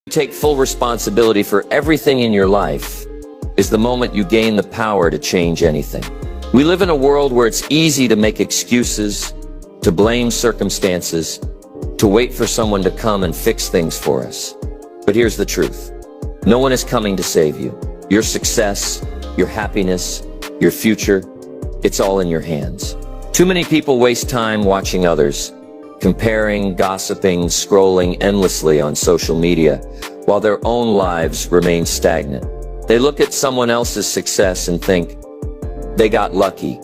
Take full responsibility for everything in your life is the moment you gain the power to change anything. We live in a world where it's easy to make excuses, to blame circumstances, to wait for someone to come and fix things for us. But here's the truth. No one is coming to save you. Your success, your happiness, your future, it's all in your hands. Too many people waste time watching others, comparing, gossiping, scrolling endlessly on social media, while their own lives remain stagnant. They look at someone else's success and think, they got lucky,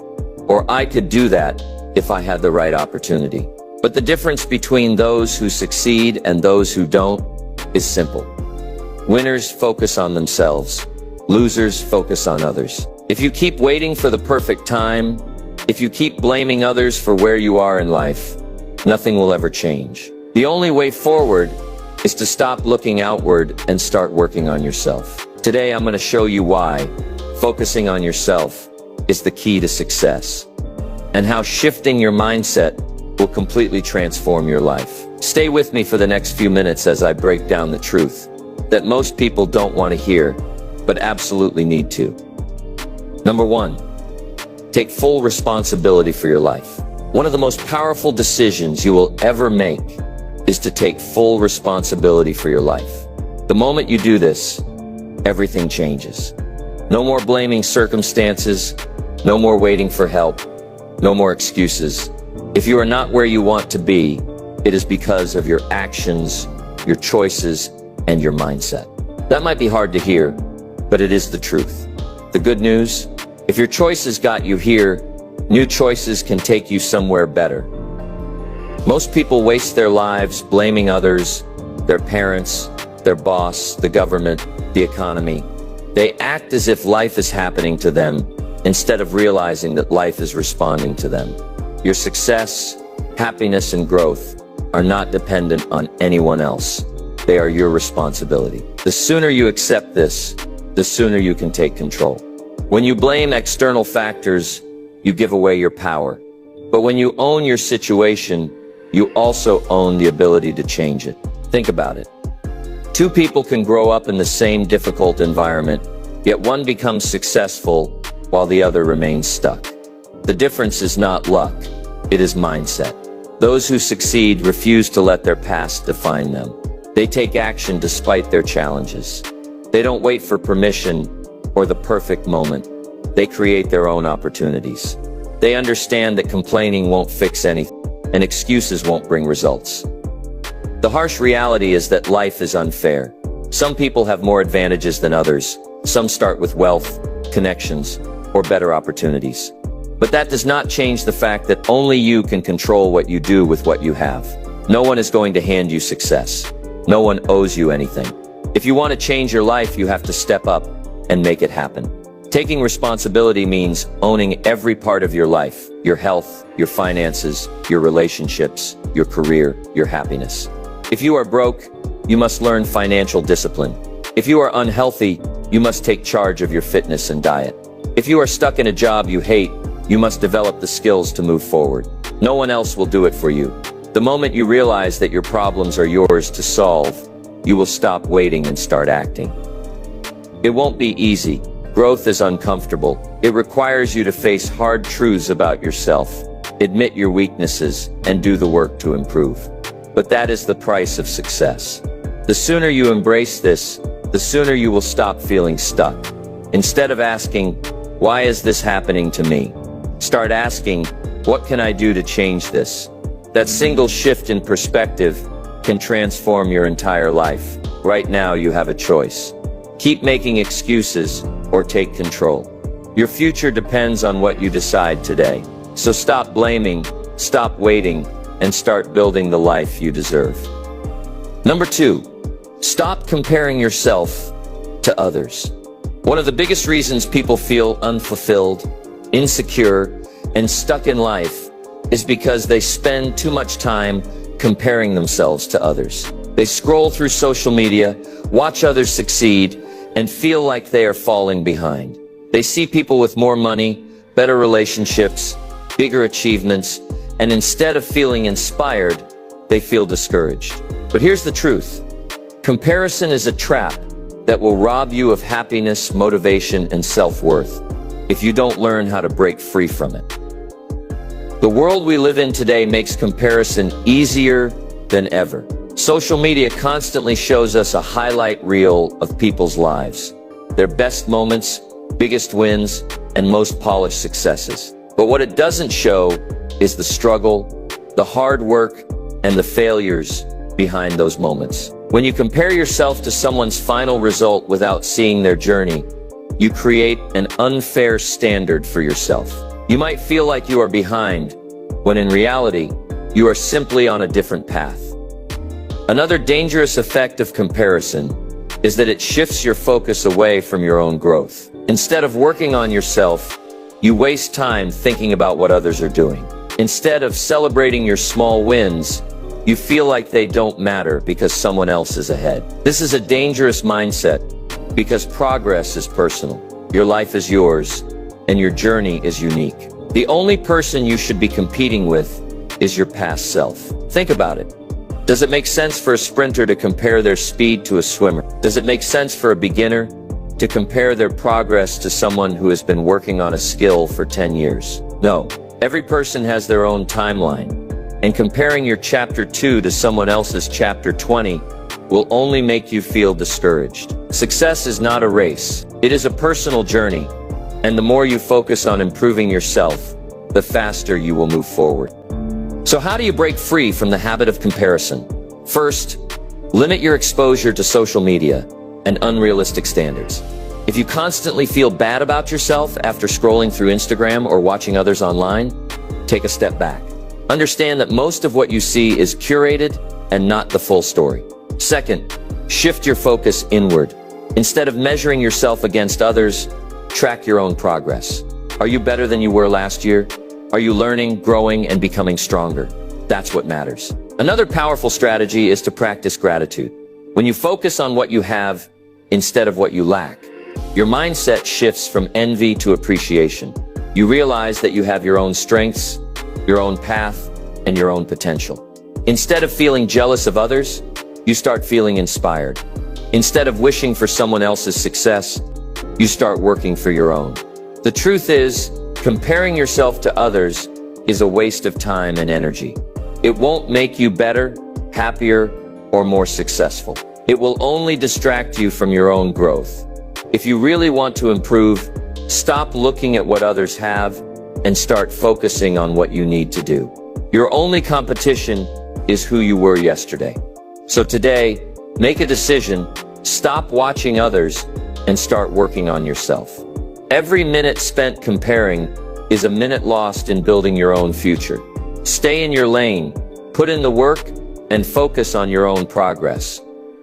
or I could do that if I had the right opportunity. But the difference between those who succeed and those who don't is simple. Winners focus on themselves. Losers focus on others. If you keep waiting for the perfect time, if you keep blaming others for where you are in life, nothing will ever change. The only way forward is to stop looking outward and start working on yourself. Today, I'm going to show you why focusing on yourself is the key to success, and how shifting your mindset will completely transform your life. Stay with me for the next few minutes as I break down the truth that most people don't want to hear, but absolutely need to. Number 1, take full responsibility for your life. One of the most powerful decisions you will ever make is to take full responsibility for your life. The moment you do this, everything changes. No more blaming circumstances, no more waiting for help, no more excuses. If you are not where you want to be, it is because of your actions, your choices, and your mindset. That might be hard to hear, but it is the truth. The good news, if your choices got you here, new choices can take you somewhere better. Most people waste their lives blaming others, their parents, their boss, the government, the economy. They act as if life is happening to them instead of realizing that life is responding to them. Your success, happiness, and growth are not dependent on anyone else. They are your responsibility. The sooner you accept this, the sooner you can take control. When you blame external factors, you give away your power. But when you own your situation, you also own the ability to change it. Think about it. Two people can grow up in the same difficult environment, yet one becomes successful while the other remains stuck. The difference is not luck, it is mindset. Those who succeed refuse to let their past define them. They take action despite their challenges. They don't wait for permission or the perfect moment. They create their own opportunities. They understand that complaining won't fix anything, and excuses won't bring results. The harsh reality is that life is unfair. Some people have more advantages than others. Some start with wealth, connections, or better opportunities. But that does not change the fact that only you can control what you do with what you have. No one is going to hand you success. No one owes you anything. If you want to change your life, you have to step up and make it happen. Taking responsibility means owning every part of your life, your health, your finances, your relationships, your career, your happiness. If you are broke, you must learn financial discipline. If you are unhealthy, you must take charge of your fitness and diet. If you are stuck in a job you hate, you must develop the skills to move forward. No one else will do it for you. The moment you realize that your problems are yours to solve, you will stop waiting and start acting. It won't be easy. Growth is uncomfortable. It requires you to face hard truths about yourself, admit your weaknesses, and do the work to improve. But that is the price of success. The sooner you embrace this, the sooner you will stop feeling stuck. Instead of asking, why is this happening to me? Start asking, what can I do to change this? That single shift in perspective can transform your entire life. Right now you have a choice. Keep making excuses or take control. Your future depends on what you decide today. So stop blaming, stop waiting, and start building the life you deserve. Number 2, stop comparing yourself to others. One of the biggest reasons people feel unfulfilled, insecure, and stuck in life is because they spend too much time comparing themselves to others. They scroll through social media, watch others succeed, and feel like they are falling behind. They see people with more money, better relationships, bigger achievements, and instead of feeling inspired, they feel discouraged. But here's the truth. Comparison is a trap that will rob you of happiness, motivation, and self-worth if you don't learn how to break free from it. The world we live in today makes comparison easier than ever. Social media constantly shows us a highlight reel of people's lives, their best moments, biggest wins, and most polished successes. But what it doesn't show is the struggle, the hard work, and the failures behind those moments. When you compare yourself to someone's final result without seeing their journey, you create an unfair standard for yourself. You might feel like you are behind, when in reality, you are simply on a different path. Another dangerous effect of comparison is that it shifts your focus away from your own growth. Instead of working on yourself, you waste time thinking about what others are doing. Instead of celebrating your small wins, you feel like they don't matter because someone else is ahead. This is a dangerous mindset because progress is personal. Your life is yours, and your journey is unique. The only person you should be competing with is your past self. Think about it. Does it make sense for a sprinter to compare their speed to a swimmer? Does it make sense for a beginner to compare their progress to someone who has been working on a skill for 10 years? No. Every person has their own timeline, and comparing your chapter 2 to someone else's chapter 20 will only make you feel discouraged. Success is not a race. It is a personal journey, and the more you focus on improving yourself, the faster you will move forward. So how do you break free from the habit of comparison? First, limit your exposure to social media and unrealistic standards. If you constantly feel bad about yourself after scrolling through Instagram or watching others online, take a step back. Understand that most of what you see is curated and not the full story. Second, shift your focus inward. Instead of measuring yourself against others, track your own progress. Are you better than you were last year? Are you learning, growing, and becoming stronger? That's what matters. Another powerful strategy is to practice gratitude. When you focus on what you have instead of what you lack, your mindset shifts from envy to appreciation. You realize that you have your own strengths, your own path, and your own potential. Instead of feeling jealous of others, you start feeling inspired. Instead of wishing for someone else's success, you start working for your own. The truth is, comparing yourself to others is a waste of time and energy. It won't make you better, happier, or more successful. It will only distract you from your own growth. If you really want to improve, stop looking at what others have and start focusing on what you need to do. Your only competition is who you were yesterday. So today, make a decision, stop watching others, and start working on yourself. Every minute spent comparing is a minute lost in building your own future. Stay in your lane, put in the work, and focus on your own progress.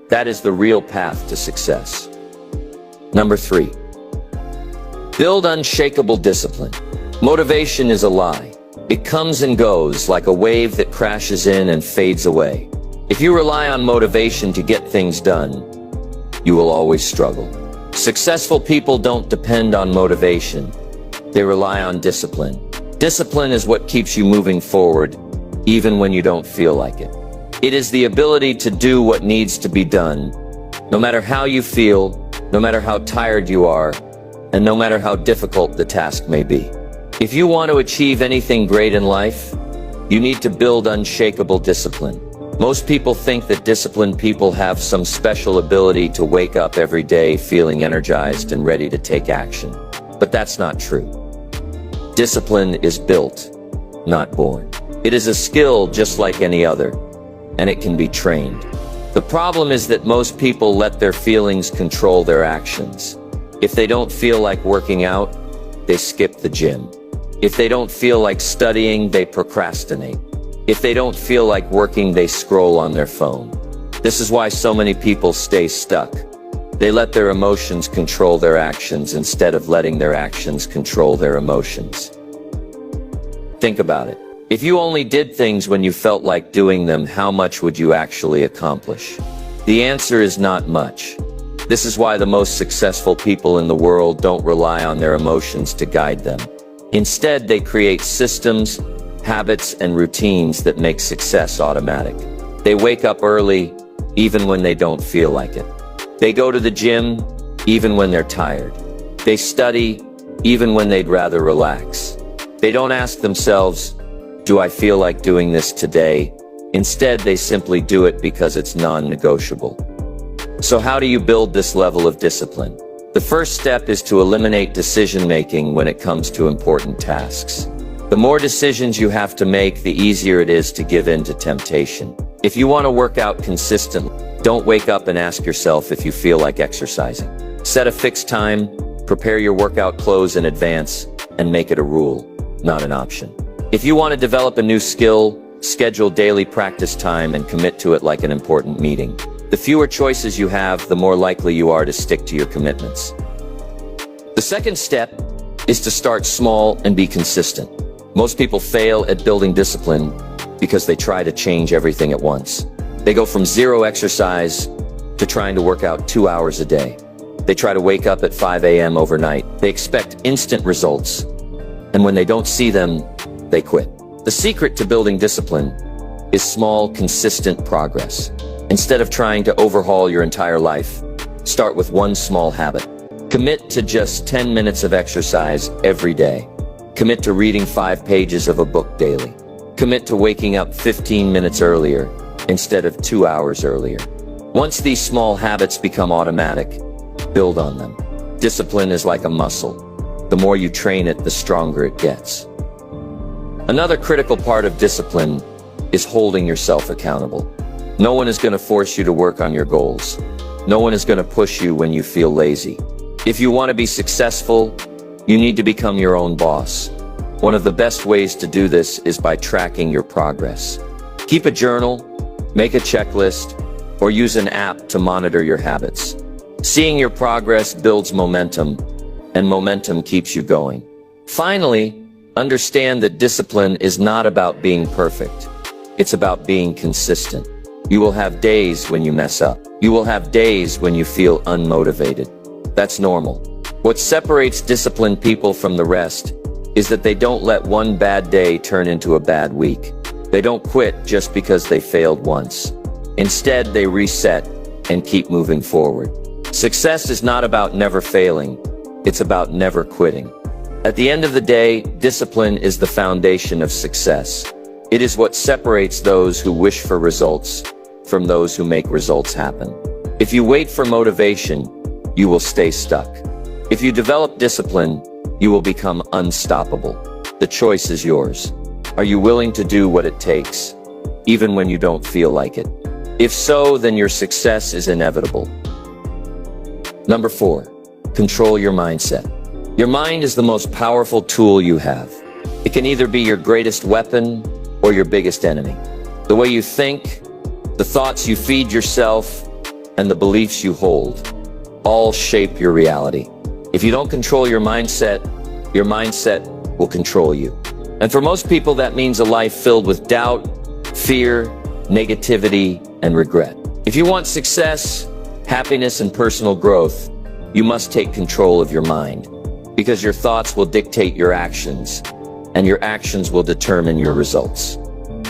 That is the real path to success. Number 3. Build unshakable discipline. Motivation is a lie. It comes and goes like a wave that crashes in and fades away. If you rely on motivation to get things done, you will always struggle. Successful people don't depend on motivation. They rely on discipline. Discipline is what keeps you moving forward, even when you don't feel like it. It is the ability to do what needs to be done, no matter how you feel, no matter how tired you are, and no matter how difficult the task may be. If you want to achieve anything great in life, you need to build unshakable discipline. Most people think that disciplined people have some special ability to wake up every day feeling energized and ready to take action. But that's not true. Discipline is built, not born. It is a skill just like any other, and it can be trained. The problem is that most people let their feelings control their actions. If they don't feel like working out, they skip the gym. If they don't feel like studying, they procrastinate. If they don't feel like working, they scroll on their phone. This is why so many people stay stuck. They let their emotions control their actions instead of letting their actions control their emotions. Think about it. If you only did things when you felt like doing them, how much would you actually accomplish? The answer is not much. This is why the most successful people in the world don't rely on their emotions to guide them. Instead, they create systems, habits, and routines that make success automatic. They wake up early, even when they don't feel like it. They go to the gym, even when they're tired. They study, even when they'd rather relax. They don't ask themselves, do I feel like doing this today? Instead, they simply do it because it's non-negotiable. So how do you build this level of discipline? The first step is to eliminate decision-making when it comes to important tasks. The more decisions you have to make, the easier it is to give in to temptation. If you want to work out consistently, don't wake up and ask yourself if you feel like exercising. Set a fixed time, prepare your workout clothes in advance, and make it a rule, not an option. If you want to develop a new skill, schedule daily practice time and commit to it like an important meeting. The fewer choices you have, the more likely you are to stick to your commitments. The second step is to start small and be consistent. Most people fail at building discipline because they try to change everything at once. They go from zero exercise to trying to work out 2 hours a day. They try to wake up at 5 a.m. overnight. They expect instant results, and when they don't see them, they quit. The secret to building discipline is small, consistent progress. Instead of trying to overhaul your entire life, start with one small habit. Commit to just 10 minutes of exercise every day. Commit to reading 5 pages of a book daily. Commit to waking up 15 minutes earlier instead of 2 hours earlier. Once these small habits become automatic, build on them. Discipline is like a muscle. The more you train it, the stronger it gets. Another critical part of discipline is holding yourself accountable. No one is going to force you to work on your goals. No one is going to push you when you feel lazy. If you want to be successful, you need to become your own boss. One of the best ways to do this is by tracking your progress. Keep a journal, make a checklist, or use an app to monitor your habits. Seeing your progress builds momentum, and momentum keeps you going. Finally, understand that discipline is not about being perfect. It's about being consistent. You will have days when you mess up. You will have days when you feel unmotivated. That's normal. What separates disciplined people from the rest is that they don't let one bad day turn into a bad week. They don't quit just because they failed once. Instead, they reset and keep moving forward. Success is not about never failing. It's about never quitting. At the end of the day, discipline is the foundation of success. It is what separates those who wish for results from those who make results happen. If you wait for motivation, you will stay stuck. If you develop discipline, you will become unstoppable. The choice is yours. Are you willing to do what it takes, even when you don't feel like it? If so, then your success is inevitable. Number 4, control your mindset. Your mind is the most powerful tool you have. It can either be your greatest weapon or your biggest enemy. The way you think, the thoughts you feed yourself, and the beliefs you hold all shape your reality. If you don't control your mindset will control you. And for most people, that means a life filled with doubt, fear, negativity, and regret. If you want success, happiness, and personal growth, you must take control of your mind, because your thoughts will dictate your actions, and your actions will determine your results.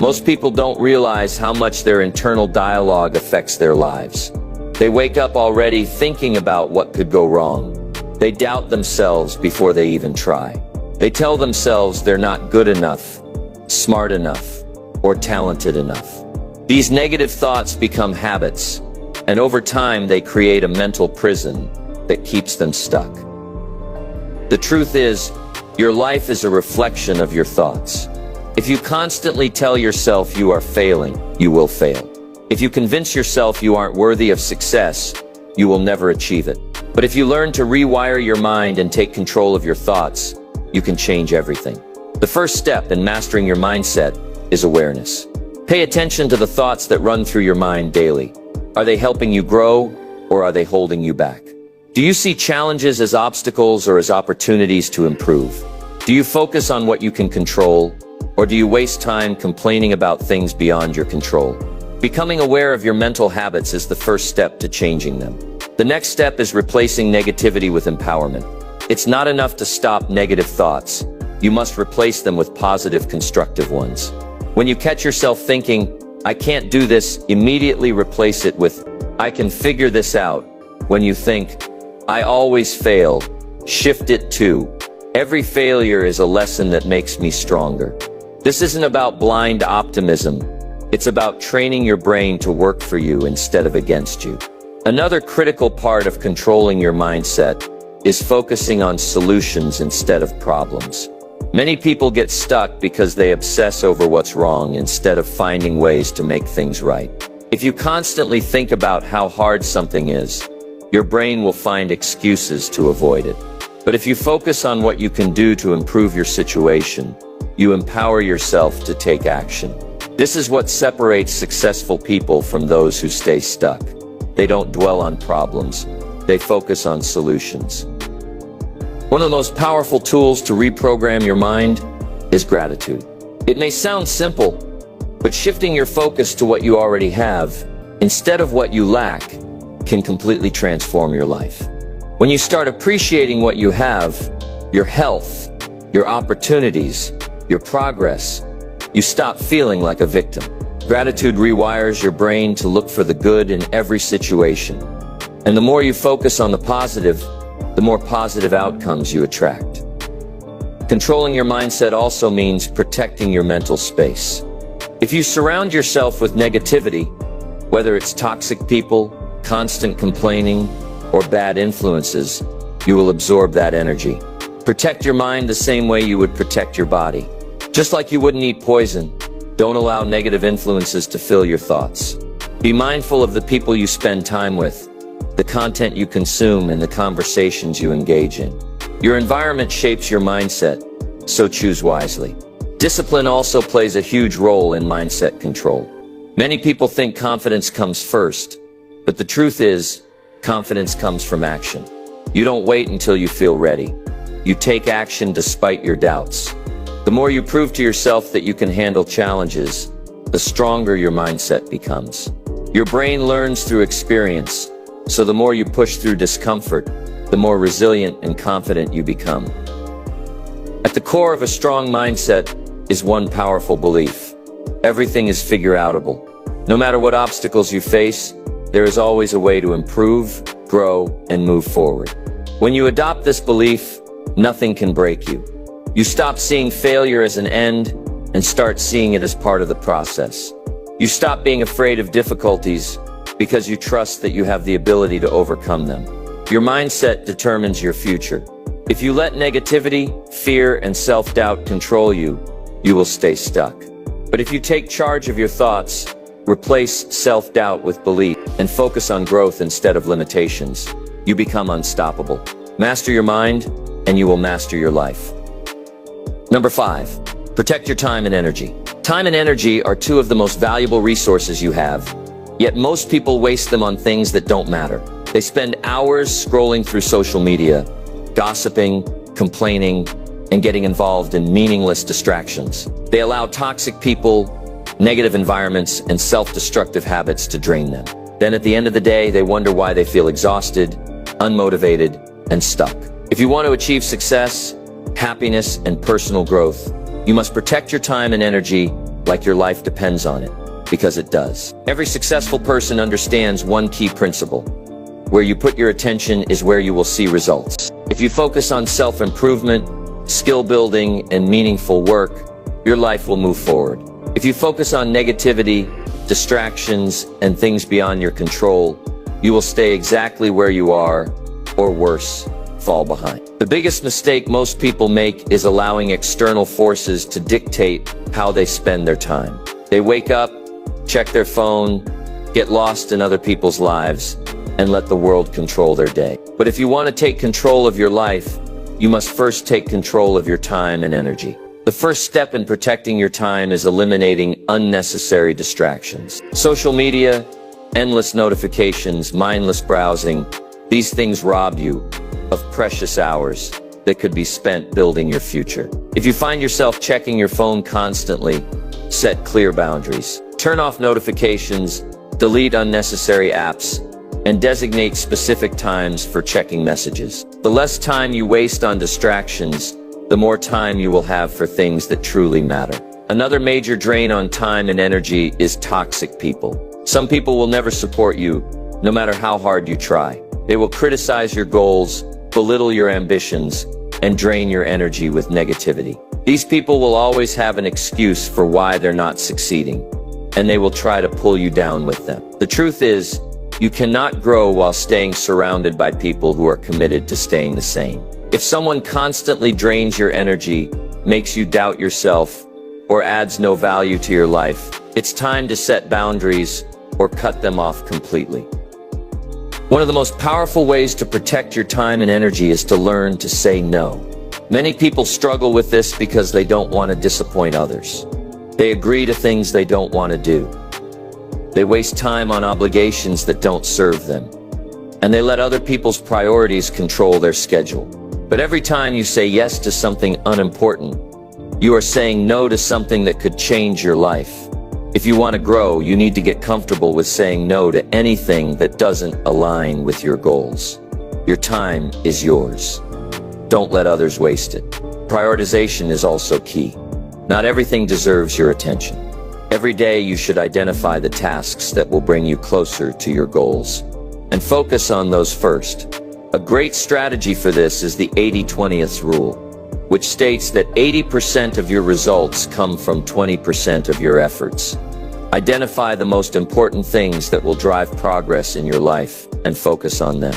Most people don't realize how much their internal dialogue affects their lives. They wake up already thinking about what could go wrong. They doubt themselves before they even try. They tell themselves they're not good enough, smart enough, or talented enough. These negative thoughts become habits, and over time they create a mental prison that keeps them stuck. The truth is, your life is a reflection of your thoughts. If you constantly tell yourself you are failing, you will fail. If you convince yourself you aren't worthy of success, you will never achieve it. But if you learn to rewire your mind and take control of your thoughts, you can change everything. The first step in mastering your mindset is awareness. Pay attention to the thoughts that run through your mind daily. Are they helping you grow, or are they holding you back? Do you see challenges as obstacles or as opportunities to improve? Do you focus on what you can control, or do you waste time complaining about things beyond your control? Becoming aware of your mental habits is the first step to changing them. The next step is replacing negativity with empowerment. It's not enough to stop negative thoughts. You must replace them with positive, constructive ones. When you catch yourself thinking, "I can't do this," immediately replace it with, "I can figure this out." When you think, "I always fail," shift it to, "Every failure is a lesson that makes me stronger." This isn't about blind optimism. It's about training your brain to work for you instead of against you. Another critical part of controlling your mindset is focusing on solutions instead of problems. Many people get stuck because they obsess over what's wrong instead of finding ways to make things right. If you constantly think about how hard something is, your brain will find excuses to avoid it. But if you focus on what you can do to improve your situation, you empower yourself to take action. This is what separates successful people from those who stay stuck. They don't dwell on problems. They focus on solutions. One of the most powerful tools to reprogram your mind is gratitude. It may sound simple, but shifting your focus to what you already have, instead of what you lack, can completely transform your life. When you start appreciating what you have, your health, your opportunities, your progress, you stop feeling like a victim. Gratitude rewires your brain to look for the good in every situation. And the more you focus on the positive, the more positive outcomes you attract. Controlling your mindset also means protecting your mental space. If you surround yourself with negativity, whether it's toxic people, constant complaining, or bad influences, you will absorb that energy. Protect your mind the same way you would protect your body. Just like you wouldn't eat poison, don't allow negative influences to fill your thoughts. Be mindful of the people you spend time with, the content you consume, and the conversations you engage in. Your environment shapes your mindset, so choose wisely. Discipline also plays a huge role in mindset control. Many people think confidence comes first, but the truth is, confidence comes from action. You don't wait until you feel ready. You take action despite your doubts. The more you prove to yourself that you can handle challenges, the stronger your mindset becomes. Your brain learns through experience, so the more you push through discomfort, the more resilient and confident you become. At the core of a strong mindset is one powerful belief: everything is figure-outable. No matter what obstacles you face, there is always a way to improve, grow, and move forward. When you adopt this belief, nothing can break you. You stop seeing failure as an end and start seeing it as part of the process. You stop being afraid of difficulties because you trust that you have the ability to overcome them. Your mindset determines your future. If you let negativity, fear, and self-doubt control you, you will stay stuck. But if you take charge of your thoughts, replace self-doubt with belief, and focus on growth instead of limitations, you become unstoppable. Master your mind, and you will master your life. Number 5, protect your time and energy. Time and energy are two of the most valuable resources you have, yet most people waste them on things that don't matter. They spend hours scrolling through social media, gossiping, complaining, and getting involved in meaningless distractions. They allow toxic people, negative environments, and self-destructive habits to drain them. Then at the end of the day, they wonder why they feel exhausted, unmotivated, and stuck. If you want to achieve success, happiness, and personal growth, you must protect your time and energy like your life depends on it, because it does. Every successful person understands one key principle: where you put your attention is where you will see results. If you focus on self-improvement, skill building, and meaningful work, your life will move forward. If you focus on negativity, distractions, and things beyond your control, you will stay exactly where you are, or worse, fall behind. The biggest mistake most people make is allowing external forces to dictate how they spend their time. They wake up, check their phone, get lost in other people's lives, and let the world control their day. But if you want to take control of your life, you must first take control of your time and energy. The first step in protecting your time is eliminating unnecessary distractions. Social media, endless notifications, mindless browsing, these things rob you of precious hours that could be spent building your future. If you find yourself checking your phone constantly, set clear boundaries. Turn off notifications, delete unnecessary apps, and designate specific times for checking messages. The less time you waste on distractions, the more time you will have for things that truly matter. Another major drain on time and energy is toxic people. Some people will never support you, no matter how hard you try. They will criticize your goals, belittle your ambitions, and drain your energy with negativity. These people will always have an excuse for why they're not succeeding, and they will try to pull you down with them. The truth is, you cannot grow while staying surrounded by people who are committed to staying the same. If someone constantly drains your energy, makes you doubt yourself, or adds no value to your life, it's time to set boundaries or cut them off completely. One of the most powerful ways to protect your time and energy is to learn to say no. Many people struggle with this because they don't want to disappoint others. They agree to things they don't want to do. They waste time on obligations that don't serve them. And they let other people's priorities control their schedule. But every time you say yes to something unimportant, you are saying no to something that could change your life. If you want to grow, you need to get comfortable with saying no to anything that doesn't align with your goals. Your time is yours. Don't let others waste it. Prioritization is also key. Not everything deserves your attention. Every day you should identify the tasks that will bring you closer to your goals, and focus on those first. A great strategy for this is the 80-20 rule, which states that 80% of your results come from 20% of your efforts. Identify the most important things that will drive progress in your life and focus on them.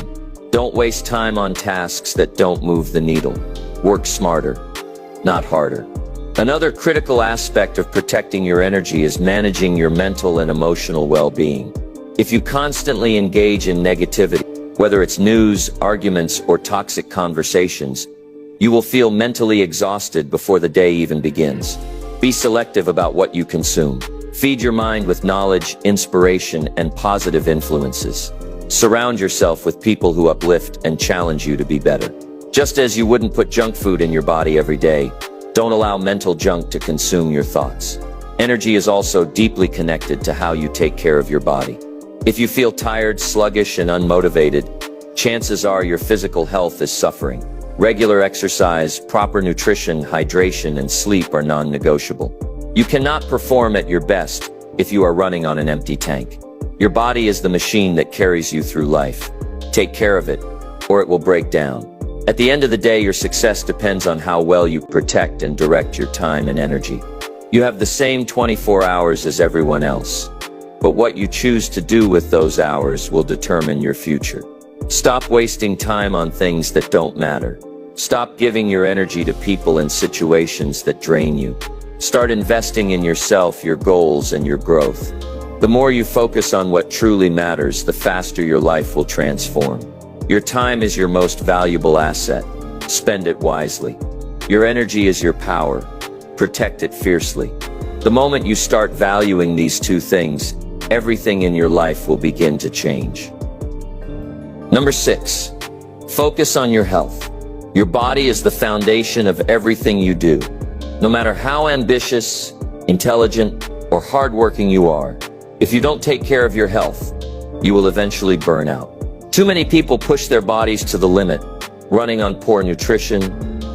Don't waste time on tasks that don't move the needle. Work smarter, not harder. Another critical aspect of protecting your energy is managing your mental and emotional well-being. If you constantly engage in negativity, whether it's news, arguments, or toxic conversations, you will feel mentally exhausted before the day even begins. Be selective about what you consume. Feed your mind with knowledge, inspiration, and positive influences. Surround yourself with people who uplift and challenge you to be better. Just as you wouldn't put junk food in your body every day, don't allow mental junk to consume your thoughts. Energy is also deeply connected to how you take care of your body. If you feel tired, sluggish, and unmotivated, chances are your physical health is suffering. Regular exercise, proper nutrition, hydration, and sleep are non-negotiable. You cannot perform at your best if you are running on an empty tank. Your body is the machine that carries you through life. Take care of it, or it will break down. At the end of the day, your success depends on how well you protect and direct your time and energy. You have the same 24 hours as everyone else, but what you choose to do with those hours will determine your future. Stop wasting time on things that don't matter. Stop giving your energy to people and situations that drain you. Start investing in yourself, your goals, and your growth. The more you focus on what truly matters, the faster your life will transform. Your time is your most valuable asset. Spend it wisely. Your energy is your power. Protect it fiercely. The moment you start valuing these two things, everything in your life will begin to change. Number 6, focus on your health. Your body is the foundation of everything you do. No matter how ambitious, intelligent, or hardworking you are, if you don't take care of your health, you will eventually burn out. Too many people push their bodies to the limit, running on poor nutrition,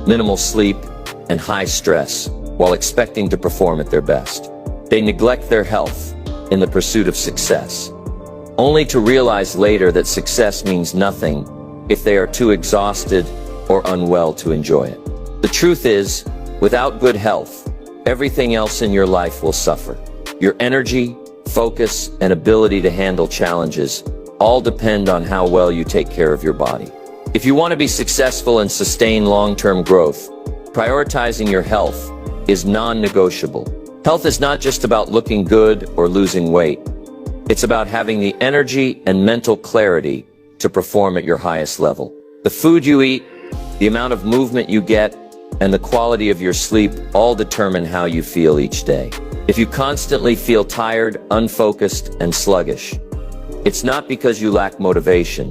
minimal sleep, and high stress, while expecting to perform at their best. They neglect their health in the pursuit of success, only to realize later that success means nothing if they are too exhausted or unwell to enjoy it. The truth is, without good health, everything else in your life will suffer. Your energy, focus, and ability to handle challenges all depend on how well you take care of your body. If you want to be successful and sustain long-term growth, prioritizing your health is non-negotiable. Health is not just about looking good or losing weight. It's about having the energy and mental clarity to perform at your highest level. The food you eat, the amount of movement you get, and the quality of your sleep all determine how you feel each day. If you constantly feel tired, unfocused, and sluggish, it's not because you lack motivation.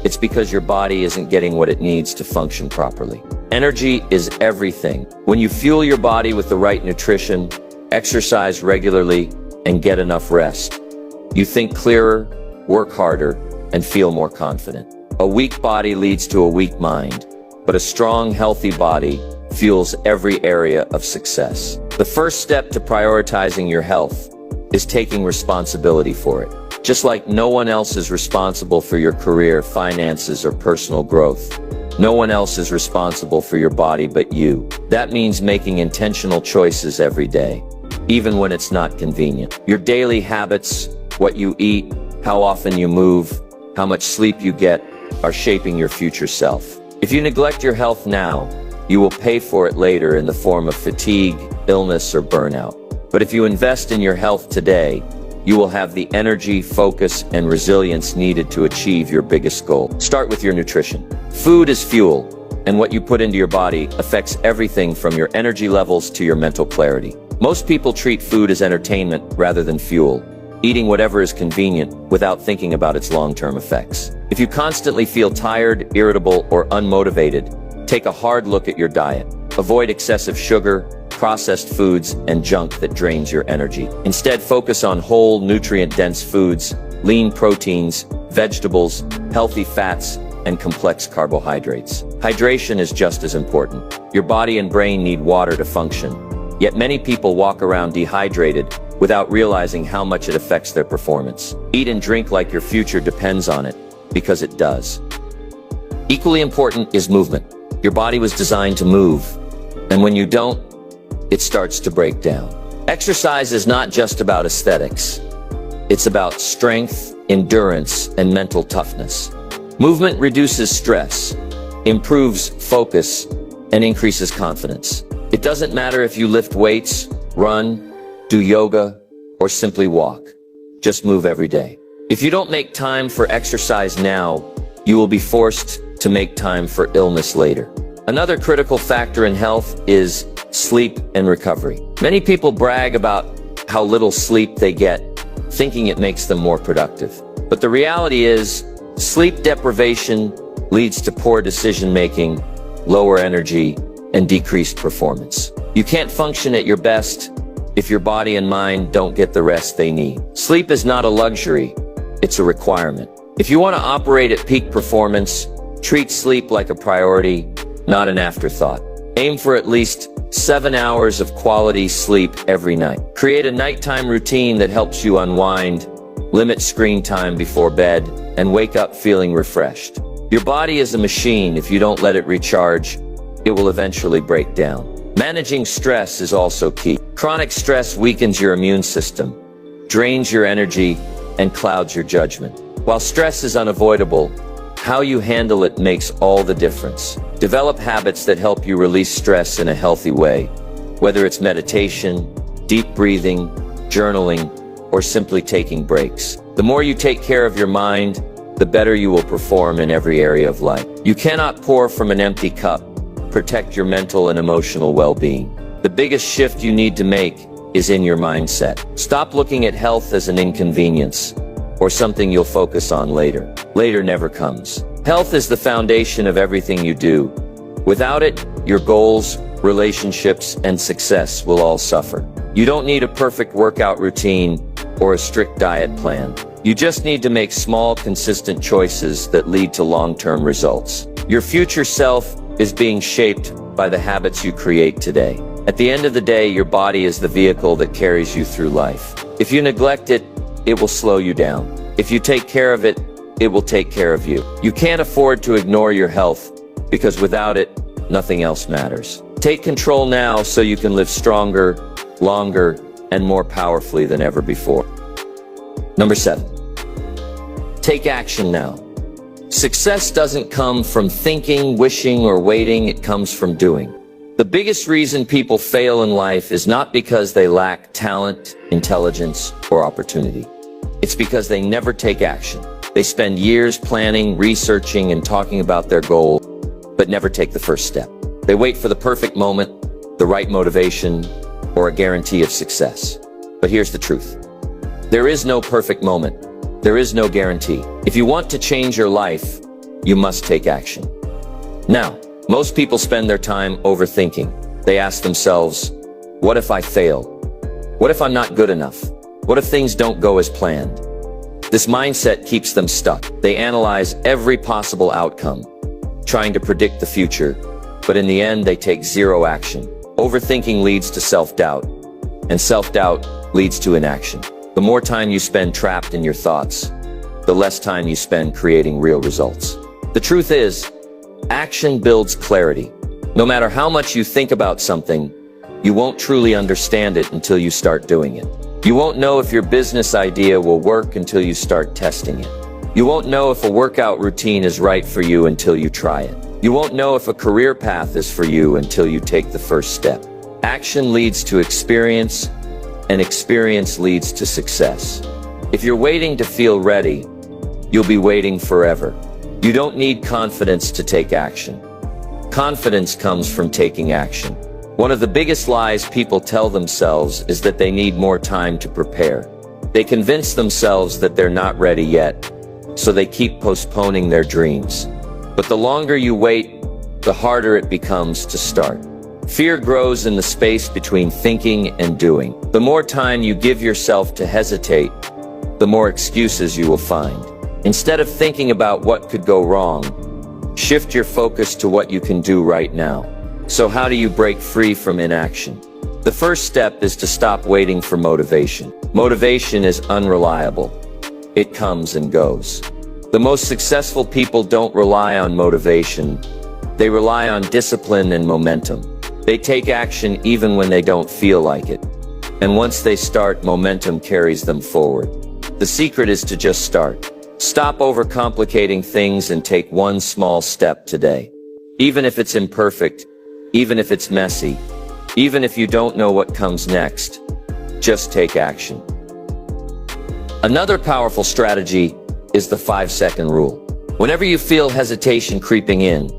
It's because your body isn't getting what it needs to function properly. Energy is everything. When you fuel your body with the right nutrition, exercise regularly, and get enough rest, you think clearer, work harder, and feel more confident. A weak body leads to a weak mind, but a strong, healthy body fuels every area of success. The first step to prioritizing your health is taking responsibility for it. Just like no one else is responsible for your career, finances, or personal growth, no one else is responsible for your body but you. That means making intentional choices every day, even when it's not convenient. Your daily habits, what you eat, how often you move, how much sleep you get, are shaping your future self. If you neglect your health now, you will pay for it later in the form of fatigue, illness, or burnout. But if you invest in your health today, you will have the energy, focus, and resilience needed to achieve your biggest goal. Start with your nutrition. Food is fuel, and what you put into your body affects everything from your energy levels to your mental clarity. Most people treat food as entertainment rather than fuel, eating whatever is convenient without thinking about its long-term effects. If you constantly feel tired, irritable, or unmotivated, take a hard look at your diet. Avoid excessive sugar, processed foods, and junk that drains your energy. Instead, focus on whole, nutrient-dense foods, lean proteins, vegetables, healthy fats, and complex carbohydrates. Hydration is just as important. Your body and brain need water to function. Yet many people walk around dehydrated without realizing how much it affects their performance. Eat and drink like your future depends on it, because it does. Equally important is movement. Your body was designed to move, and when you don't, it starts to break down. Exercise is not just about aesthetics. It's about strength, endurance, and mental toughness. Movement reduces stress, improves focus, and increases confidence. It doesn't matter if you lift weights, run, do yoga, or simply walk. Just move every day. If you don't make time for exercise now, you will be forced to make time for illness later. Another critical factor in health is sleep and recovery. Many people brag about how little sleep they get, thinking it makes them more productive. But the reality is, sleep deprivation leads to poor decision-making, lower energy, and decreased performance. You can't function at your best if your body and mind don't get the rest they need. Sleep is not a luxury, it's a requirement. If you want to operate at peak performance, treat sleep like a priority, not an afterthought. Aim for at least 7 hours of quality sleep every night. Create a nighttime routine that helps you unwind, limit screen time before bed, and wake up feeling refreshed. Your body is a machine. If you don't let it recharge, it will eventually break down. Managing stress is also key. Chronic stress weakens your immune system, drains your energy, and clouds your judgment. While stress is unavoidable, how you handle it makes all the difference. Develop habits that help you release stress in a healthy way, whether it's meditation, deep breathing, journaling, or simply taking breaks. The more you take care of your mind, the better you will perform in every area of life. You cannot pour from an empty cup. Protect your mental and emotional well-being. The biggest shift you need to make is in your mindset. Stop looking at health as an inconvenience or something you'll focus on later. Later never comes. Health is the foundation of everything you do. Without it, your goals, relationships, and success will all suffer. You don't need a perfect workout routine or a strict diet plan. You just need to make small, consistent choices that lead to long-term results. Your future self is being shaped by the habits you create today. At the end of the day, your body is the vehicle that carries you through life. If you neglect it, it will slow you down. If you take care of it, it will take care of you. You can't afford to ignore your health, because without it, nothing else matters. Take control now so you can live stronger, longer, and more powerfully than ever before. Number 7. Take action now. Success doesn't come from thinking, wishing, or waiting. It comes from doing. The biggest reason people fail in life is not because they lack talent, intelligence, or opportunity. It's because they never take action. They spend years planning, researching, and talking about their goal, but never take the first step. They wait for the perfect moment, the right motivation, or a guarantee of success. But here's the truth. There is no perfect moment. There is no guarantee. If you want to change your life, you must take action. Now, most people spend their time overthinking. They ask themselves, what if I fail? What if I'm not good enough? What if things don't go as planned? This mindset keeps them stuck. They analyze every possible outcome, trying to predict the future, but in the end, they take zero action. Overthinking leads to self-doubt, and self-doubt leads to inaction. The more time you spend trapped in your thoughts, the less time you spend creating real results. The truth is, action builds clarity. No matter how much you think about something, you won't truly understand it until you start doing it. You won't know if your business idea will work until you start testing it. You won't know if a workout routine is right for you until you try it. You won't know if a career path is for you until you take the first step. Action leads to experience, and experience leads to success. If you're waiting to feel ready, you'll be waiting forever. You don't need confidence to take action. Confidence comes from taking action. One of the biggest lies people tell themselves is that they need more time to prepare. They convince themselves that they're not ready yet, so they keep postponing their dreams. But the longer you wait, the harder it becomes to start. Fear grows in the space between thinking and doing. The more time you give yourself to hesitate, the more excuses you will find. Instead of thinking about what could go wrong, shift your focus to what you can do right now. So how do you break free from inaction? The first step is to stop waiting for motivation. Motivation is unreliable. It comes and goes. The most successful people don't rely on motivation. They rely on discipline and momentum. They take action even when they don't feel like it. And once they start, momentum carries them forward. The secret is to just start. Stop overcomplicating things and take one small step today. Even if it's imperfect, even if it's messy, even if you don't know what comes next, just take action. Another powerful strategy is the 5-second rule. Whenever you feel hesitation creeping in,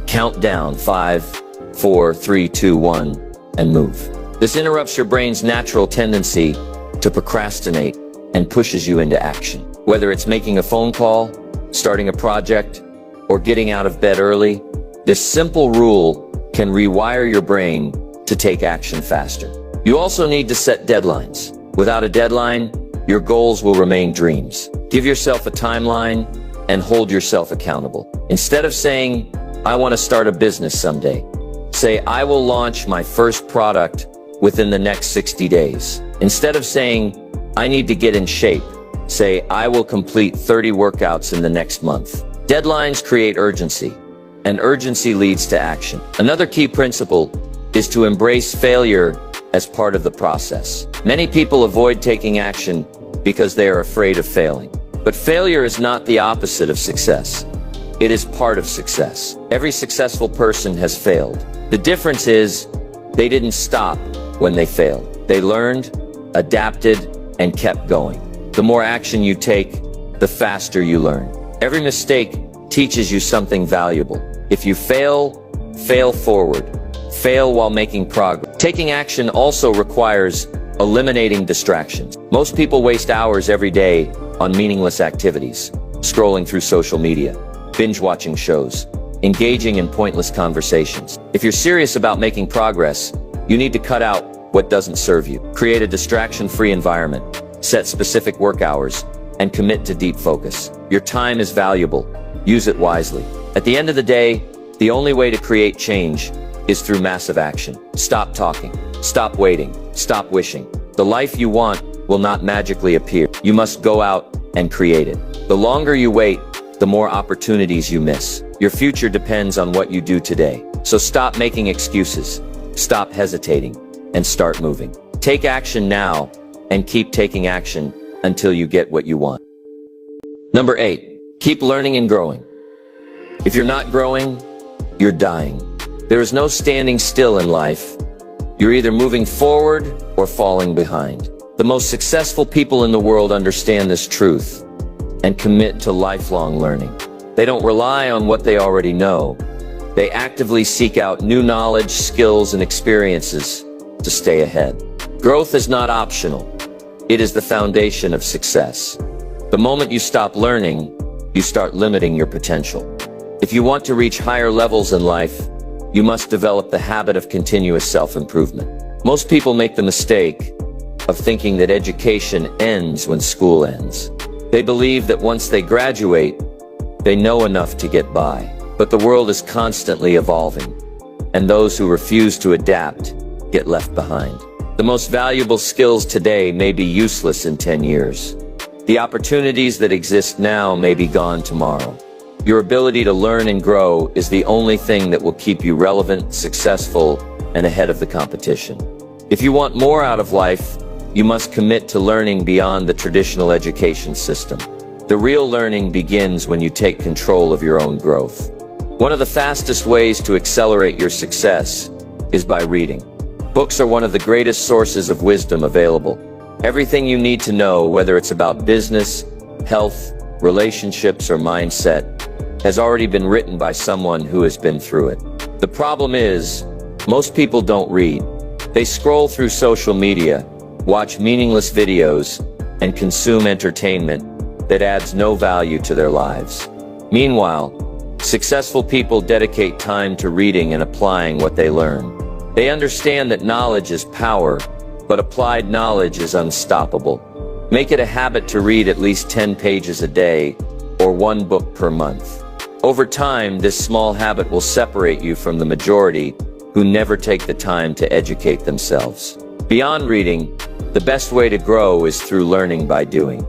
count down 5, 4, 3, 2, 1, and move. This interrupts your brain's natural tendency to procrastinate and pushes you into action. Whether it's making a phone call, starting a project, or getting out of bed early, this simple rule can rewire your brain to take action faster. You also need to set deadlines. Without a deadline, your goals will remain dreams. Give yourself a timeline and hold yourself accountable. Instead of saying, I want to start a business someday, say, I will launch my first product within the next 60 days. Instead of saying, I need to get in shape, say, I will complete 30 workouts in the next month. Deadlines create urgency, and urgency leads to action. Another key principle is to embrace failure as part of the process. Many people avoid taking action because they are afraid of failing. But failure is not the opposite of success. It is part of success. Every successful person has failed. The difference is they didn't stop when they failed. They learned, adapted, and kept going. The more action you take, the faster you learn. Every mistake teaches you something valuable. If you fail, fail forward. Fail while making progress. Taking action also requires eliminating distractions. Most people waste hours every day on meaningless activities, scrolling through social media, binge-watching shows, engaging in pointless conversations. If you're serious about making progress, you need to cut out what doesn't serve you. Create a distraction-free environment, set specific work hours, and commit to deep focus. Your time is valuable. Use it wisely. At the end of the day, the only way to create change is through massive action. Stop talking. Stop waiting. Stop wishing. The life you want will not magically appear. You must go out and create it. The longer you wait, the more opportunities you miss. Your future depends on what you do today. So stop making excuses. Stop hesitating and start moving. Take action now and keep taking action until you get what you want. Number 8, keep learning and growing. If you're not growing, you're dying. There is no standing still in life. You're either moving forward or falling behind. The most successful people in the world understand this truth and commit to lifelong learning. They don't rely on what they already know. They actively seek out new knowledge, skills, and experiences to stay ahead. Growth is not optional. It is the foundation of success. The moment you stop learning, you start limiting your potential. If you want to reach higher levels in life, you must develop the habit of continuous self-improvement. Most people make the mistake of thinking that education ends when school ends. They believe that once they graduate, they know enough to get by. But the world is constantly evolving, and those who refuse to adapt get left behind. The most valuable skills today may be useless in 10 years. The opportunities that exist now may be gone tomorrow. Your ability to learn and grow is the only thing that will keep you relevant, successful, and ahead of the competition. If you want more out of life, you must commit to learning beyond the traditional education system. The real learning begins when you take control of your own growth. One of the fastest ways to accelerate your success is by reading. Books are one of the greatest sources of wisdom available. Everything you need to know, whether it's about business, health, relationships, or mindset, has already been written by someone who has been through it. The problem is, most people don't read. They scroll through social media, watch meaningless videos, and consume entertainment that adds no value to their lives. Meanwhile, successful people dedicate time to reading and applying what they learn. They understand that knowledge is power, but applied knowledge is unstoppable. Make it a habit to read at least 10 pages a day, or one book per month. Over time, this small habit will separate you from the majority who never take the time to educate themselves. Beyond reading, the best way to grow is through learning by doing.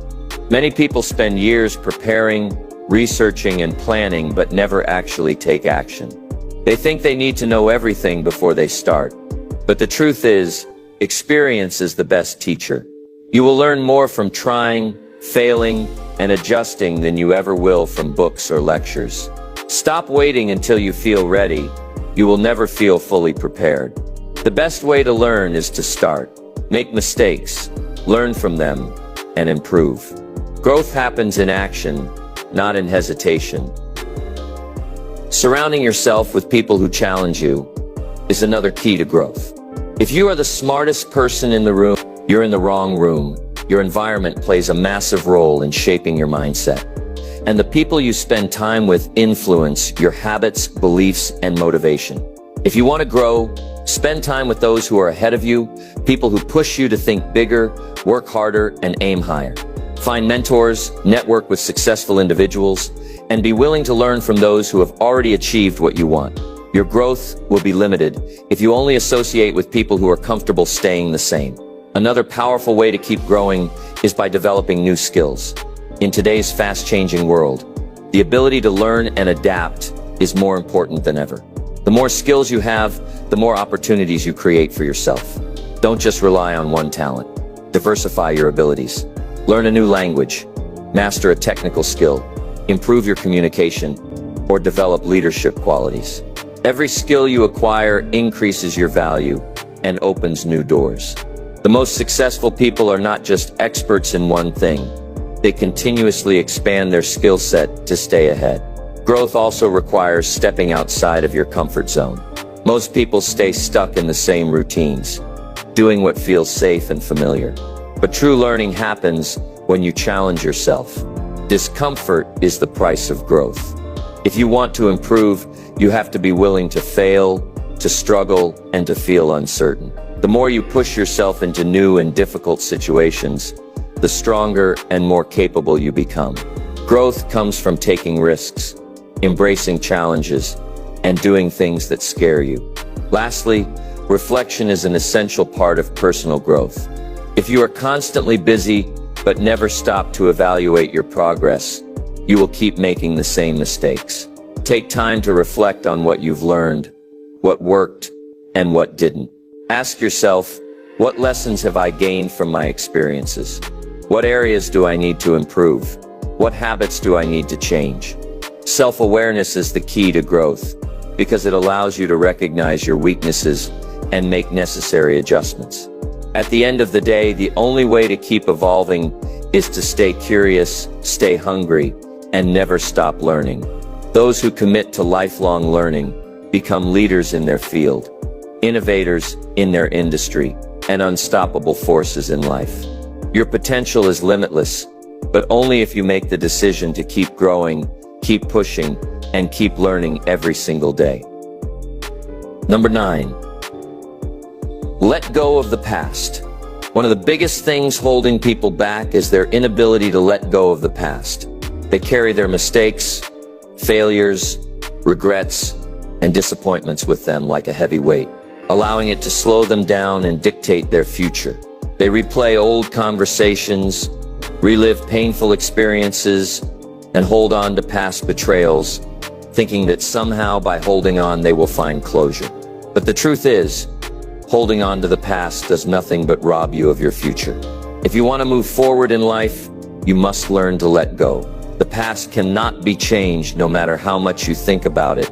Many people spend years preparing, researching, and planning, but never actually take action. They think they need to know everything before they start. But the truth is, experience is the best teacher. You will learn more from trying, failing, and adjusting than you ever will from books or lectures. Stop waiting until you feel ready. You will never feel fully prepared. The best way to learn is to start. Make mistakes, learn from them, and improve. Growth happens in action, not in hesitation. Surrounding yourself with people who challenge you is another key to growth. If you are the smartest person in the room, you're in the wrong room. Your environment plays a massive role in shaping your mindset. And the people you spend time with influence your habits, beliefs, and motivation. If you want to grow, spend time with those who are ahead of you, people who push you to think bigger, work harder, and aim higher. Find mentors, network with successful individuals, and be willing to learn from those who have already achieved what you want. Your growth will be limited if you only associate with people who are comfortable staying the same. Another powerful way to keep growing is by developing new skills. In today's fast-changing world, the ability to learn and adapt is more important than ever. The more skills you have, the more opportunities you create for yourself. Don't just rely on one talent. Diversify your abilities. Learn a new language, master a technical skill, improve your communication, or develop leadership qualities. Every skill you acquire increases your value and opens new doors. The most successful people are not just experts in one thing. They continuously expand their skill set to stay ahead. Growth also requires stepping outside of your comfort zone. Most people stay stuck in the same routines, doing what feels safe and familiar. But true learning happens when you challenge yourself. Discomfort is the price of growth. If you want to improve, you have to be willing to fail, to struggle, and to feel uncertain. The more you push yourself into new and difficult situations, the stronger and more capable you become. Growth comes from taking risks, embracing challenges, and doing things that scare you. Lastly, reflection is an essential part of personal growth. If you are constantly busy but never stop to evaluate your progress, you will keep making the same mistakes. Take time to reflect on what you've learned, what worked, and what didn't. Ask yourself, what lessons have I gained from my experiences? What areas do I need to improve? What habits do I need to change? Self-awareness is the key to growth because it allows you to recognize your weaknesses and make necessary adjustments. At the end of the day, the only way to keep evolving is to stay curious, stay hungry, and never stop learning. Those who commit to lifelong learning become leaders in their field, innovators in their industry, and unstoppable forces in life. Your potential is limitless, but only if you make the decision to keep growing, keep pushing, and keep learning every single day. Number 9. Let go of the past. One of the biggest things holding people back is their inability to let go of the past. They carry their mistakes, failures, regrets, and disappointments with them like a heavy weight. allowing it to slow them down and dictate their future. They replay old conversations, relive painful experiences, and hold on to past betrayals, thinking that somehow by holding on they will find closure. But the truth is, holding on to the past does nothing but rob you of your future. If you want to move forward in life, you must learn to let go. The past cannot be changed no matter how much you think about it,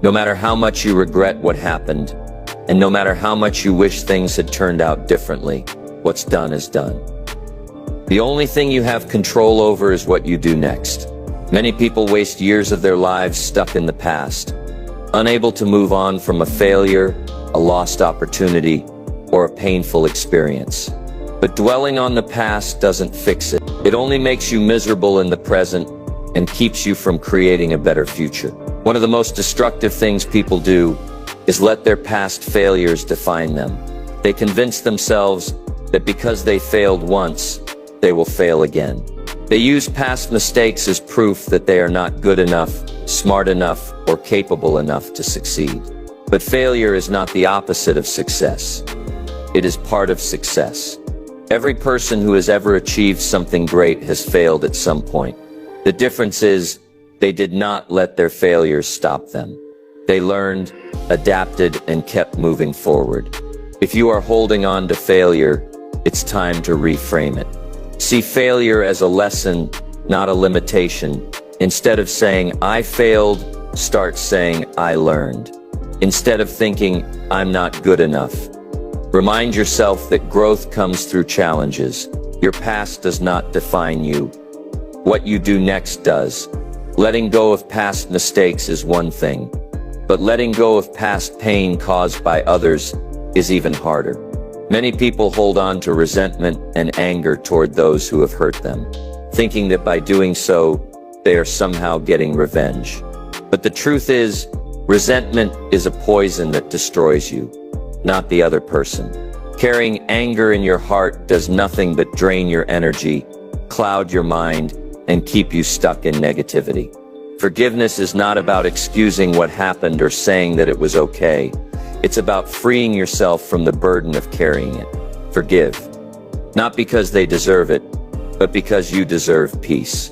no matter how much you regret what happened, and no matter how much you wish things had turned out differently. What's done is done. The only thing you have control over is what you do next. Many people waste years of their lives stuck in the past, unable to move on from a failure, a lost opportunity, or a painful experience. But dwelling on the past doesn't fix it. It only makes you miserable in the present and keeps you from creating a better future. One of the most destructive things people do is let their past failures define them. They convince themselves that because they failed once, they will fail again. They use past mistakes as proof that they are not good enough, smart enough, or capable enough to succeed. But failure is not the opposite of success. It is part of success. Every person who has ever achieved something great has failed at some point. The difference is, they did not let their failures stop them. They learned, adapted, and kept moving forward. If you are holding on to failure, it's time to reframe it. See failure as a lesson, not a limitation. Instead of saying, I failed, start saying, I learned. Instead of thinking, I'm not good enough, remind yourself that growth comes through challenges. Your past does not define you. What you do next does. Letting go of past mistakes is one thing, but letting go of past pain caused by others is even harder. Many people hold on to resentment and anger toward those who have hurt them, thinking that by doing so, they are somehow getting revenge. But the truth is, resentment is a poison that destroys you, not the other person. Carrying anger in your heart does nothing but drain your energy, cloud your mind, and keep you stuck in negativity. Forgiveness is not about excusing what happened or saying that it was okay. It's about freeing yourself from the burden of carrying it. Forgive. Not because they deserve it, but because you deserve peace.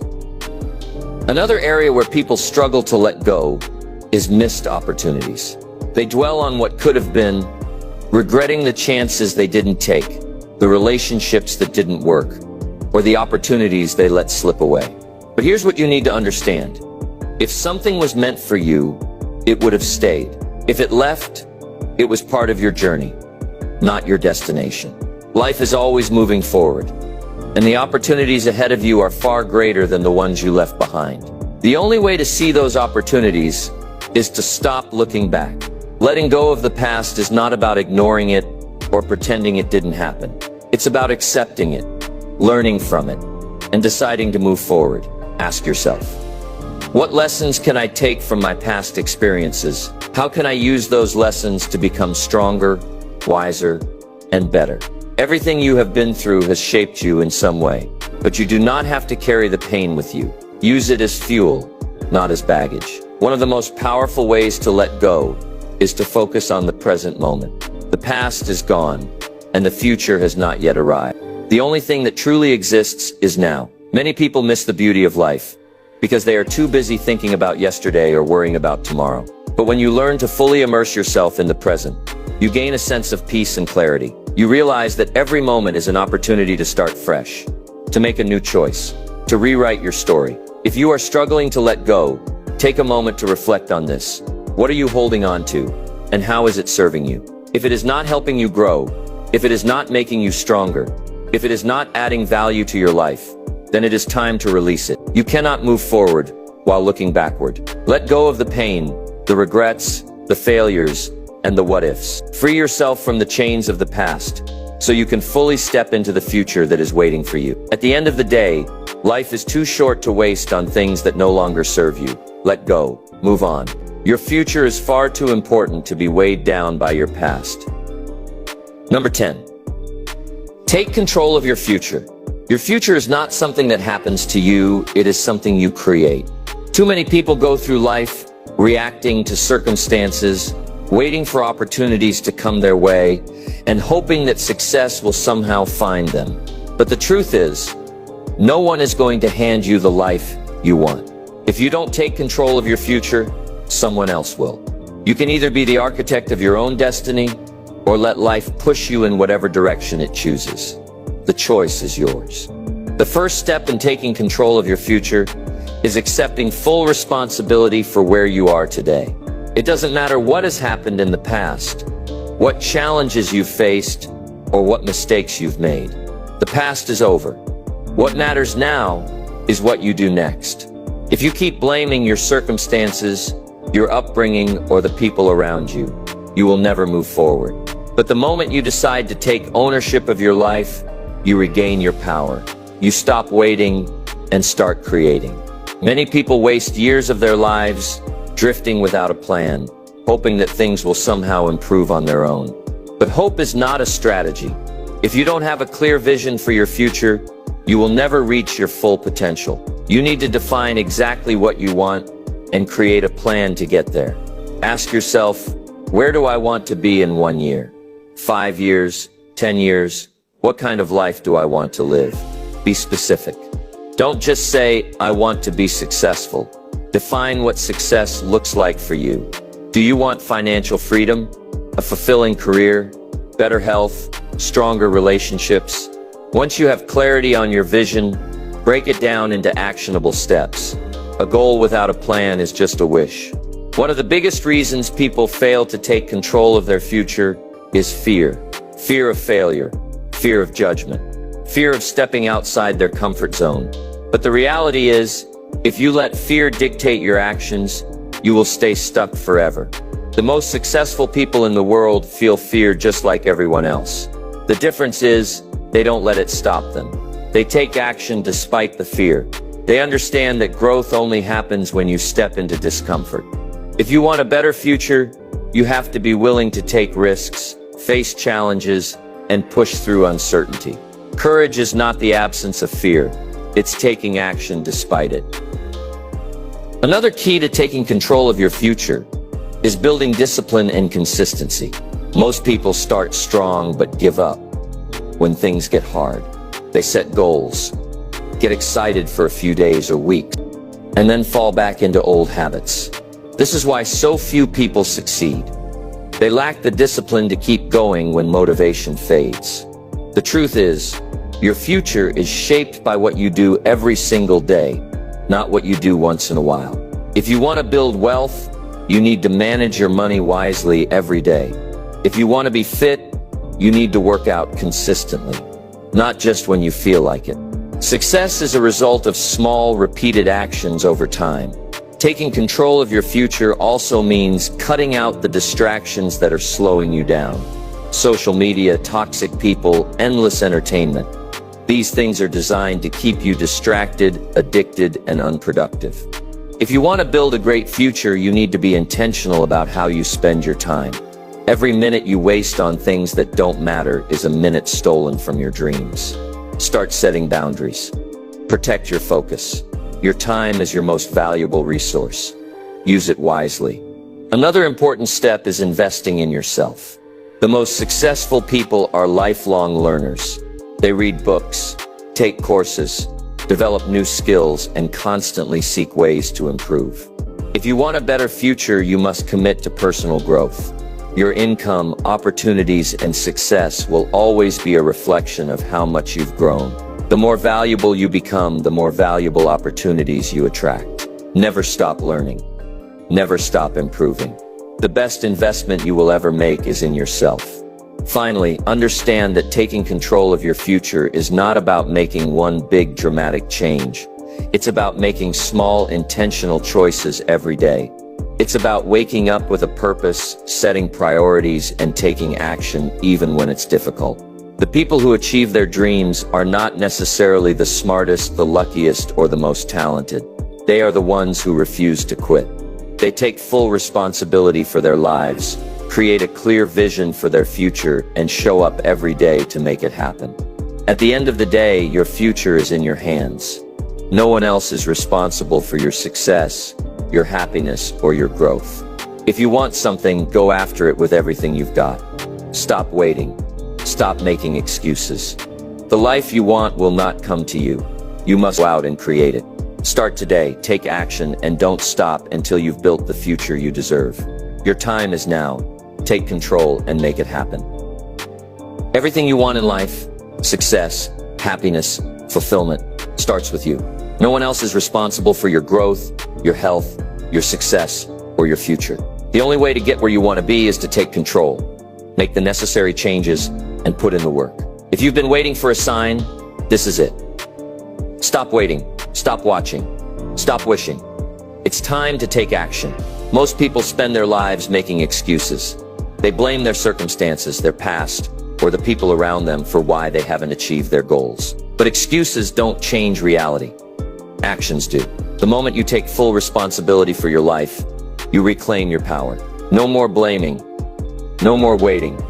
Another area where people struggle to let go is missed opportunities. They dwell on what could have been, regretting the chances they didn't take, the relationships that didn't work, or the opportunities they let slip away. But here's what you need to understand. If something was meant for you, it would have stayed. If it left, it was part of your journey, not your destination. Life is always moving forward, and the opportunities ahead of you are far greater than the ones you left behind. The only way to see those opportunities is to stop looking back. Letting go of the past is not about ignoring it or pretending it didn't happen. It's about accepting it, learning from it, and deciding to move forward. Ask yourself, what lessons can I take from my past experiences? How can I use those lessons to become stronger, wiser, and better? Everything you have been through has shaped you in some way, but you do not have to carry the pain with you. Use it as fuel, not as baggage. One of the most powerful ways to let go is to focus on the present moment. The past is gone, and the future has not yet arrived. The only thing that truly exists is now. Many people miss the beauty of life because they are too busy thinking about yesterday or worrying about tomorrow. But when you learn to fully immerse yourself in the present, you gain a sense of peace and clarity. You realize that every moment is an opportunity to start fresh, to make a new choice, to rewrite your story. If you are struggling to let go, take a moment to reflect on this. What are you holding on to, and how is it serving you? If it is not helping you grow, if it is not making you stronger, if it is not adding value to your life, then it is time to release it. You cannot move forward while looking backward. Let go of the pain, the regrets, the failures, and the what-ifs. Free yourself from the chains of the past so you can fully step into the future that is waiting for you. At the end of the day, life is too short to waste on things that no longer serve you. Let go. Move on. Your future is far too important to be weighed down by your past. Number 10. Take control of your future. Your future is not something that happens to you, it is something you create. Too many people go through life reacting to circumstances waiting for opportunities to come their way, and hoping that success will somehow find them. But the truth is, no one is going to hand you the life you want. If you don't take control of your future, someone else will. You can either be the architect of your own destiny, or let life push you in whatever direction it chooses. The choice is yours. The first step in taking control of your future is accepting full responsibility for where you are today. It doesn't matter what has happened in the past, what challenges you've faced, or what mistakes you've made. The past is over. What matters now is what you do next. If you keep blaming your circumstances, your upbringing, or the people around you, you will never move forward. But the moment you decide to take ownership of your life, you regain your power. You stop waiting and start creating. Many people waste years of their lives drifting without a plan, hoping that things will somehow improve on their own. But hope is not a strategy. If you don't have a clear vision for your future, you will never reach your full potential. You need to define exactly what you want and create a plan to get there. Ask yourself, where do I want to be in 1 year? 5 years? 10 years? What kind of life do I want to live? Be specific. Don't just say, I want to be successful. Define what success looks like for you. Do you want financial freedom, a fulfilling career, better health, stronger relationships? Once you have clarity on your vision, break it down into actionable steps. A goal without a plan is just a wish. One of the biggest reasons people fail to take control of their future is fear. Fear of failure, fear of judgment, fear of stepping outside their comfort zone. But the reality is, if you let fear dictate your actions, you will stay stuck forever. The most successful people in the world feel fear just like everyone else. The difference is, they don't let it stop them. They take action despite the fear. They understand that growth only happens when you step into discomfort. If you want a better future, you have to be willing to take risks, face challenges, and push through uncertainty. Courage is not the absence of fear. It's taking action despite it. Another key to taking control of your future is building discipline and consistency. Most people start strong but give up when things get hard. They set goals, get excited for a few days or weeks, and then fall back into old habits. This is why so few people succeed. They lack the discipline to keep going when motivation fades. The truth is, your future is shaped by what you do every single day, not what you do once in a while. If you want to build wealth, you need to manage your money wisely every day. If you want to be fit, you need to work out consistently, not just when you feel like it. Success is a result of small, repeated actions over time. Taking control of your future also means cutting out the distractions that are slowing you down. Social media, toxic people, endless entertainment. These things are designed to keep you distracted, addicted, and unproductive. If you want to build a great future, you need to be intentional about how you spend your time. Every minute you waste on things that don't matter is a minute stolen from your dreams. Start setting boundaries. Protect your focus. Your time is your most valuable resource. Use it wisely. Another important step is investing in yourself. The most successful people are lifelong learners. They read books, take courses, develop new skills, and constantly seek ways to improve. If you want a better future, you must commit to personal growth. Your income, opportunities, and success will always be a reflection of how much you've grown. The more valuable you become, the more valuable opportunities you attract. Never stop learning. Never stop improving. The best investment you will ever make is in yourself. Finally, understand that taking control of your future is not about making one big dramatic change. It's about making small, intentional choices every day. It's about waking up with a purpose, setting priorities, and taking action even when it's difficult. The people who achieve their dreams are not necessarily the smartest, the luckiest, or the most talented. They are the ones who refuse to quit. They take full responsibility for their lives, create a clear vision for their future, and show up every day to make it happen. At the end of the day, your future is in your hands. No one else is responsible for your success, your happiness, or your growth. If you want something, go after it with everything you've got. Stop waiting. Stop making excuses. The life you want will not come to you. You must go out and create it. Start today, take action, and don't stop until you've built the future you deserve. Your time is now. Take control and make it happen. Everything you want in life, success, happiness, fulfillment, starts with you. No one else is responsible for your growth, your health, your success, or your future. The only way to get where you want to be is to take control, make the necessary changes, and put in the work. If you've been waiting for a sign, this is it. Stop waiting, stop watching, stop wishing. It's time to take action. Most people spend their lives making excuses. They blame their circumstances, their past, or the people around them for why they haven't achieved their goals. But excuses don't change reality. Actions do. The moment you take full responsibility for your life, you reclaim your power. No more blaming. No more waiting.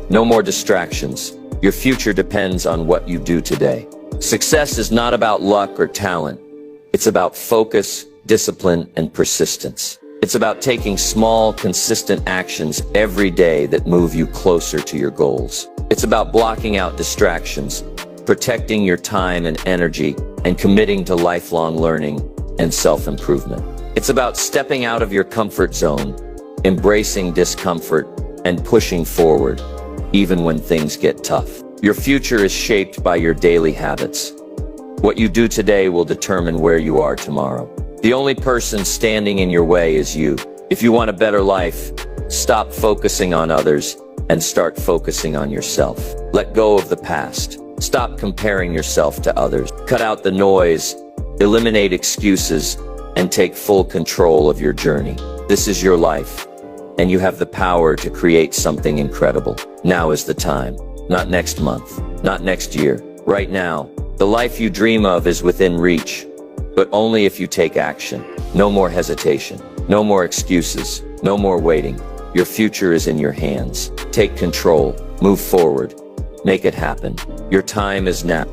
No more distractions. Your future depends on what you do today. Success is not about luck or talent. It's about focus, discipline, and persistence. It's about taking small, consistent actions every day that move you closer to your goals. It's about blocking out distractions, protecting your time and energy, and committing to lifelong learning and self-improvement. It's about stepping out of your comfort zone, embracing discomfort, and pushing forward, even when things get tough. Your future is shaped by your daily habits. What you do today will determine where you are tomorrow. The only person standing in your way is you. If you want a better life, stop focusing on others and start focusing on yourself. Let go of the past. Stop comparing yourself to others. Cut out the noise, eliminate excuses, and take full control of your journey. This is your life, and you have the power to create something incredible. Now is the time. Not next month, not next year. Right now, the life you dream of is within reach, but only if you take action. No more hesitation, no more excuses, no more waiting. Your future is in your hands. Take control, move forward, make it happen. Your time is now.